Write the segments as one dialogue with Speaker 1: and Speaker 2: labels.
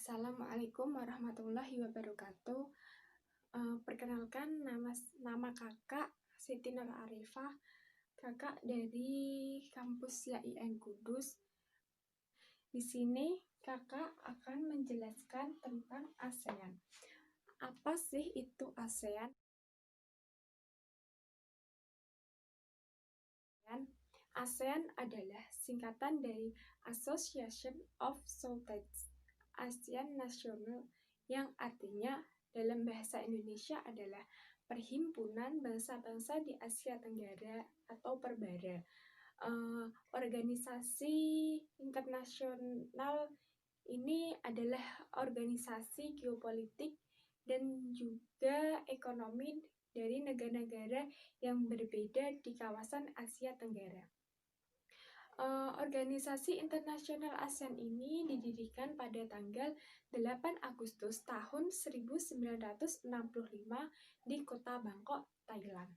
Speaker 1: Assalamualaikum warahmatullahi wabarakatuh. Perkenalkan, nama kakak Siti Nur Arifah, kakak dari kampus YIN Kudus. Di sini kakak akan menjelaskan tentang ASEAN. Apa sih itu ASEAN? ASEAN adalah singkatan dari Association of Southeast Asian National, yang artinya dalam bahasa Indonesia adalah Perhimpunan Bangsa-Bangsa di Asia Tenggara atau Perbara. Organisasi internasional ini adalah organisasi geopolitik dan juga ekonomi dari negara-negara yang berbeda di kawasan Asia Tenggara. Organisasi Internasional ASEAN ini didirikan pada tanggal 8 Agustus tahun 1965 di kota Bangkok, Thailand,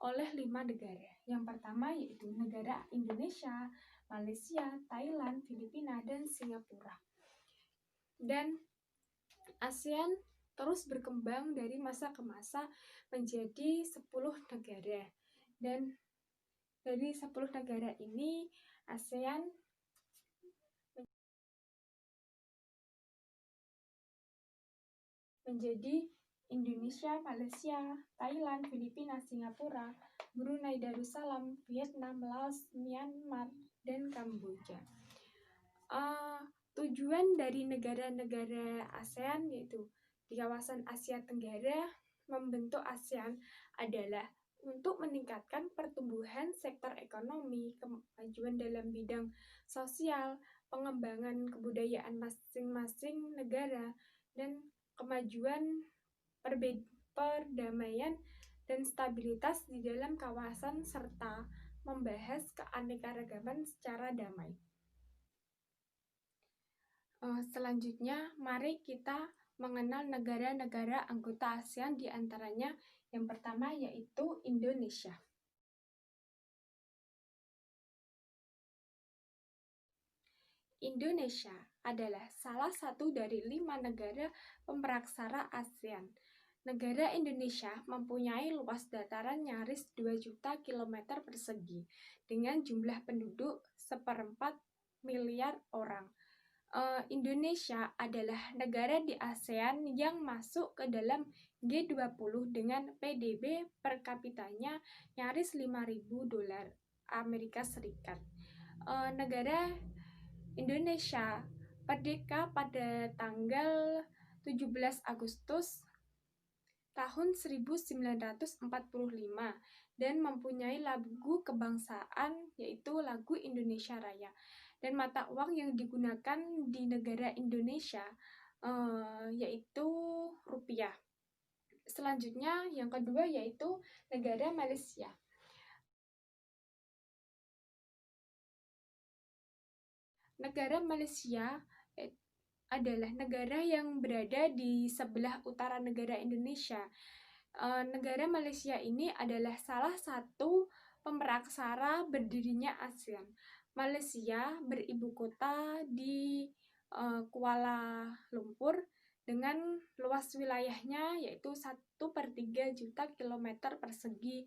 Speaker 1: oleh 5 negara. Yang pertama yaitu negara Indonesia, Malaysia, Thailand, Filipina, dan Singapura. Dan ASEAN terus berkembang dari masa ke masa menjadi 10 negara. Dan dari 10 negara ini, ASEAN menjadi Indonesia, Malaysia, Thailand, Filipina, Singapura, Brunei Darussalam, Vietnam, Laos, Myanmar, dan Kamboja. Tujuan dari negara-negara ASEAN yaitu di kawasan Asia Tenggara membentuk ASEAN adalah untuk meningkatkan pertumbuhan sektor ekonomi, kemajuan dalam bidang sosial, pengembangan kebudayaan masing-masing negara, dan kemajuan perdamaian dan stabilitas di dalam kawasan serta membahas keanekaragaman secara damai. Selanjutnya, mari kita mengenal negara-negara anggota ASEAN, di antaranya yang pertama yaitu Indonesia. Indonesia adalah salah satu dari 5 negara pemperaksara ASEAN. Negara Indonesia mempunyai luas dataran nyaris 2 juta kilometer persegi dengan jumlah penduduk 1,4 miliar orang. Indonesia adalah negara di ASEAN yang masuk ke dalam G20 dengan PDB per kapitanya nyaris $5.000 Amerika Serikat. Negara Indonesia merdeka pada tanggal 17 Agustus tahun 1945 dan mempunyai lagu kebangsaan yaitu lagu Indonesia Raya. Dan mata uang yang digunakan di negara Indonesia yaitu rupiah. Selanjutnya yang kedua yaitu negara Malaysia. Negara Malaysia adalah negara yang berada di sebelah utara negara Indonesia. Negara Malaysia ini adalah salah satu pemperaksara berdirinya ASEAN. Malaysia beribu kota di Kuala Lumpur dengan luas wilayahnya yaitu 1/3 juta kilometer persegi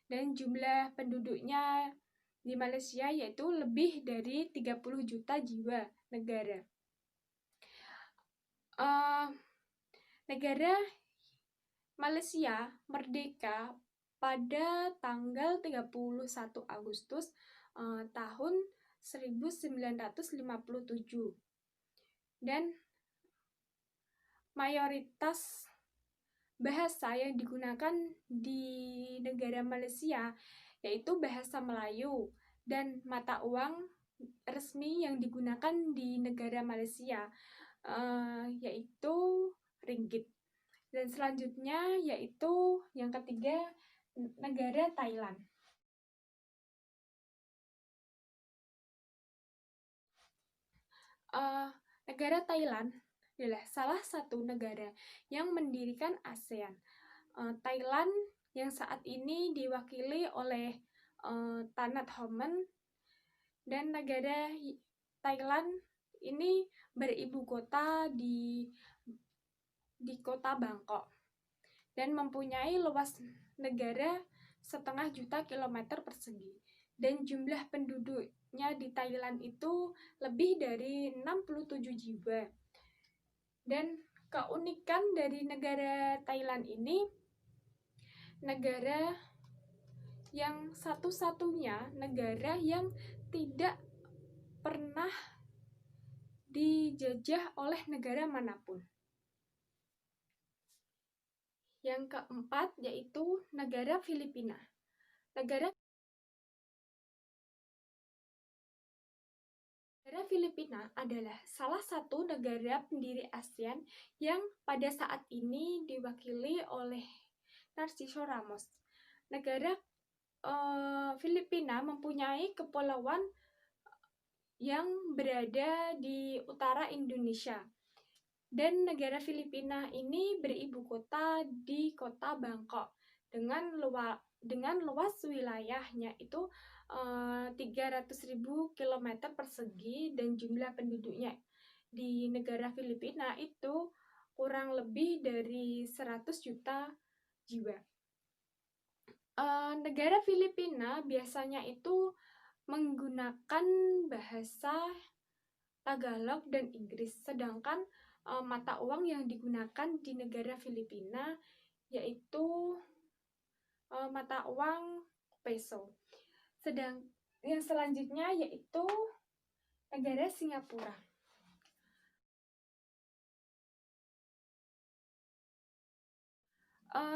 Speaker 1: dan jumlah penduduknya di Malaysia yaitu lebih dari 30 juta jiwa negara. Negara Malaysia merdeka pada tanggal 31 Agustus tahun 1957 dan mayoritas bahasa yang digunakan di negara Malaysia yaitu bahasa Melayu dan mata uang resmi yang digunakan di negara Malaysia yaitu ringgit. Dan selanjutnya yaitu yang ketiga negara Thailand. Negara Thailand adalah salah satu negara yang mendirikan ASEAN. Thailand yang saat ini diwakili oleh Thanat Homen, dan negara Thailand ini beribu kota di kota Bangkok dan mempunyai luas negara 1,5 juta kilometer persegi. Dan jumlah penduduknya di Thailand itu lebih dari 67 jiwa. Dan keunikan dari negara Thailand ini, negara yang satu-satunya negara yang tidak pernah dijajah oleh negara manapun. Yang keempat yaitu negara Filipina. Negara Filipina adalah salah satu negara pendiri ASEAN yang pada saat ini diwakili oleh Narciso Ramos. Negara Filipina mempunyai kepulauan yang berada di utara Indonesia. Dan negara Filipina ini beribu kota di kota Bangkok dengan luas wilayahnya itu 300.000 km persegi dan jumlah penduduknya di negara Filipina itu kurang lebih dari 100 juta jiwa. Negara Filipina biasanya itu menggunakan bahasa Tagalog dan Inggris, sedangkan mata uang yang digunakan di negara Filipina yaitu mata uang peso. Sedang yang selanjutnya yaitu negara Singapura.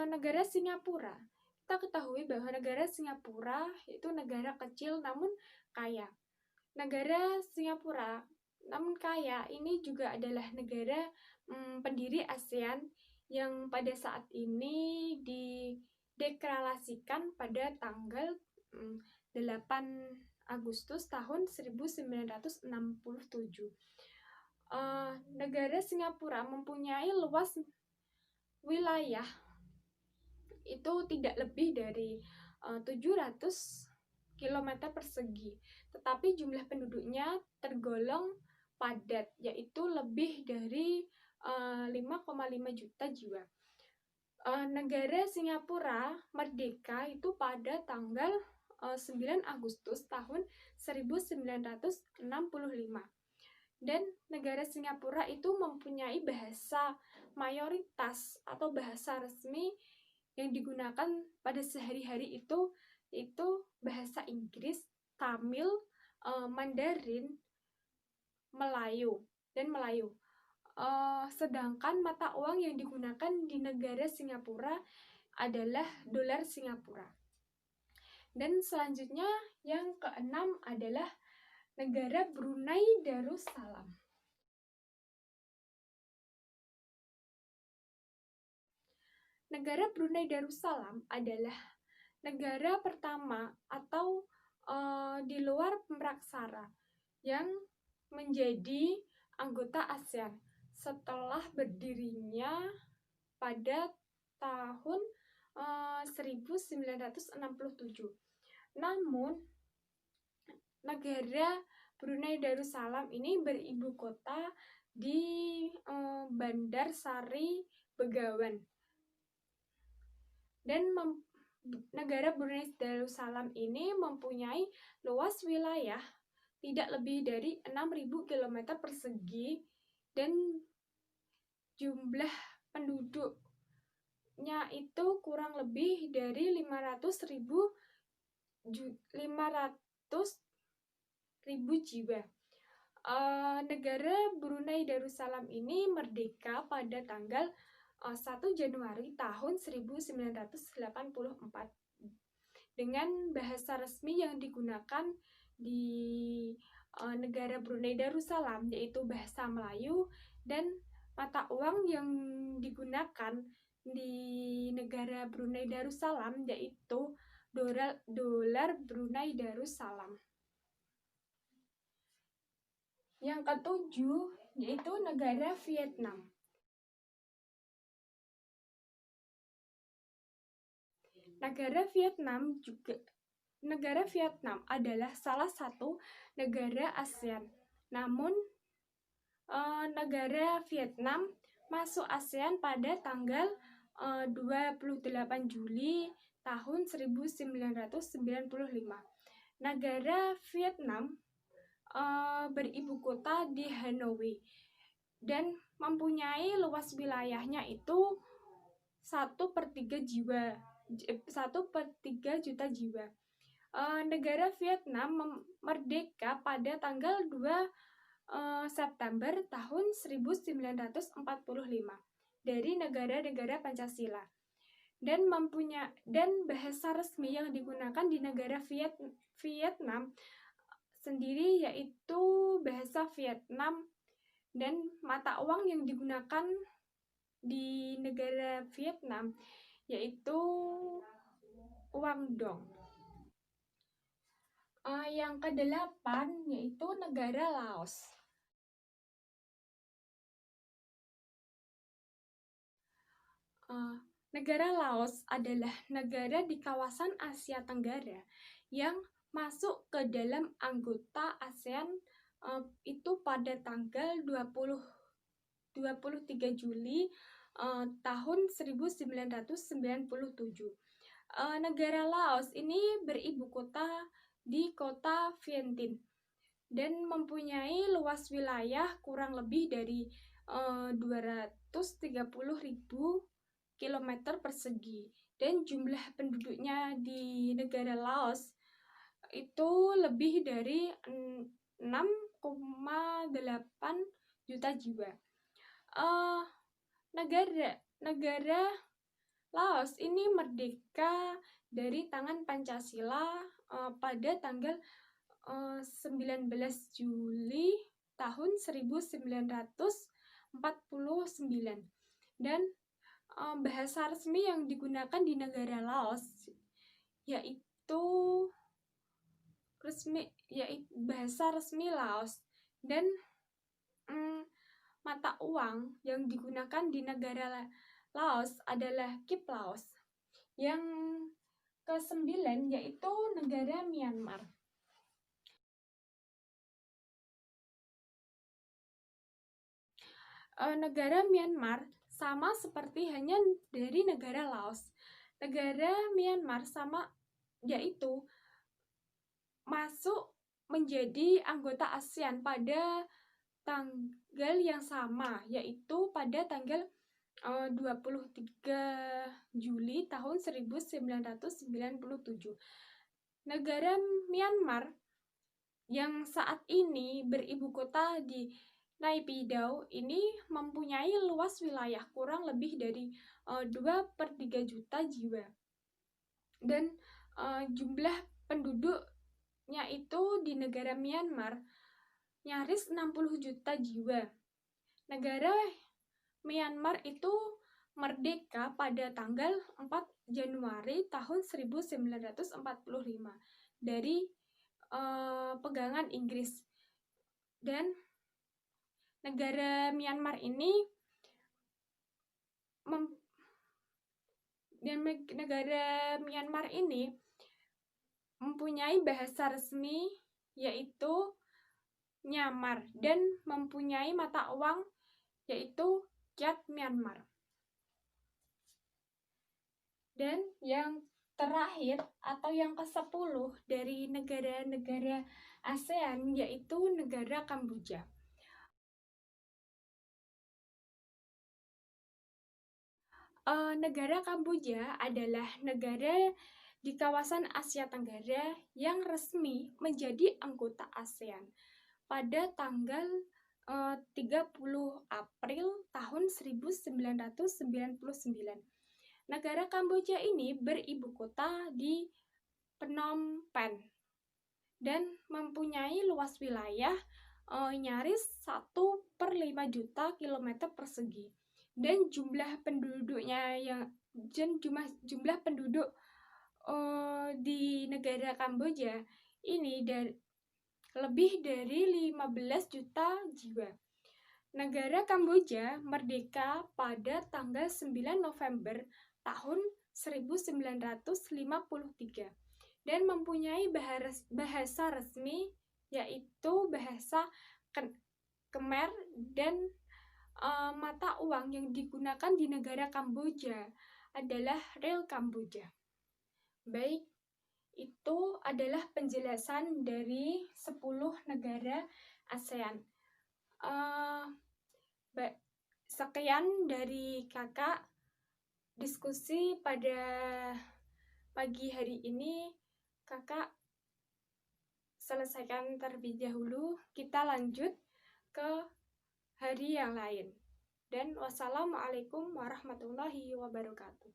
Speaker 1: Negara Singapura, kita ketahui bahwa negara Singapura itu negara kecil namun kaya. Negara Singapura namun kaya ini juga adalah negara pendiri ASEAN yang pada saat ini dideklarasikan pada tanggal 8 Agustus tahun 1967. Negara Singapura mempunyai luas wilayah itu tidak lebih dari 700 km persegi, tetapi jumlah penduduknya tergolong padat, yaitu lebih dari 5,5 juta jiwa. Negara Singapura merdeka itu pada tanggal 9 Agustus tahun 1965. Dan negara Singapura itu mempunyai bahasa mayoritas atau bahasa resmi yang digunakan pada sehari-hari itu bahasa Inggris, Tamil, Mandarin, Melayu. Sedangkan mata uang yang digunakan di negara Singapura adalah dolar Singapura. Dan selanjutnya yang keenam adalah negara Brunei Darussalam. Negara Brunei Darussalam adalah negara pertama atau di luar Pemraksara yang menjadi anggota ASEAN setelah berdirinya pada tahun 1967. Namun, negara Brunei Darussalam ini beribu kota di Bandar Sari Begawan. Dan negara Brunei Darussalam ini mempunyai luas wilayah tidak lebih dari 6.000 km persegi dan jumlah penduduknya itu kurang lebih dari 500.000 jiwa. Negara Brunei Darussalam ini merdeka pada tanggal 1 Januari tahun 1984 dengan bahasa resmi yang digunakan di negara Brunei Darussalam yaitu bahasa Melayu, dan mata uang yang digunakan di negara Brunei Darussalam yaitu dolar Brunei Darussalam. Yang ketujuh yaitu negara Vietnam. Negara Vietnam adalah salah satu negara ASEAN. Namun negara Vietnam masuk ASEAN pada tanggal 28 Juli tahun 1995. Negara Vietnam beribu kota di Hanoi dan mempunyai luas wilayahnya itu 1/3 juta jiwa. Negara Vietnam merdeka pada tanggal 2 September tahun 1945 dari negara-negara Pancasila dan bahasa resmi yang digunakan di negara Vietnam sendiri yaitu bahasa Vietnam, dan mata uang yang digunakan di negara Vietnam yaitu uang dong. Yang ke-8 yaitu negara Laos. Negara Laos adalah negara di kawasan Asia Tenggara yang masuk ke dalam anggota ASEAN itu pada tanggal 23 Juli tahun 1997. Negara Laos ini beribu kota di kota Vientiane dan mempunyai luas wilayah kurang lebih dari 230.000 km persegi, dan jumlah penduduknya di negara Laos itu lebih dari 6,8 juta jiwa. Negara Laos ini merdeka dari tangan Pancasila pada tanggal 19 Juli tahun 1949, dan bahasa resmi yang digunakan di negara Laos yaitu bahasa resmi Laos, dan mata uang yang digunakan di negara Laos adalah Kip Laos. Yang ke-9 yaitu negara Myanmar. Negara Myanmar sama seperti hanya dari negara Laos. Negara Myanmar sama yaitu masuk menjadi anggota ASEAN pada tanggal yang sama, yaitu pada tanggal 23 Juli tahun 1997. Negara Myanmar yang saat ini beribu kota di Naypyidaw ini mempunyai luas wilayah kurang lebih dari 2/3 juta jiwa, dan jumlah penduduknya itu di negara Myanmar nyaris 60 juta jiwa. Negara Myanmar itu merdeka pada tanggal 4 Januari tahun 1945 dari pegangan Inggris, dan negara Myanmar ini mempunyai bahasa resmi yaitu Myanmar dan mempunyai mata uang yaitu Kyat Myanmar. Dan yang terakhir atau yang ke-10 dari negara-negara ASEAN yaitu negara Kamboja. Negara Kamboja adalah negara di kawasan Asia Tenggara yang resmi menjadi anggota ASEAN pada tanggal 30 April tahun 1999. Negara Kamboja ini beribu kota di Phnom Penh dan mempunyai luas wilayah nyaris 1/5 juta kilometer persegi, dan jumlah penduduknya jumlah penduduk di negara Kamboja ini lebih dari 15 juta jiwa. Negara Kamboja merdeka pada tanggal 9 November tahun 1953 dan mempunyai bahasa resmi yaitu bahasa Khmer, dan mata uang yang digunakan di negara Kamboja adalah Riel Kamboja. Baik, itu adalah penjelasan dari 10 negara ASEAN. Sekian dari kakak diskusi pada pagi hari ini. Kakak selesaikan terlebih dahulu, kita lanjut ke hari yang lain. Dan wassalamualaikum warahmatullahi wabarakatuh.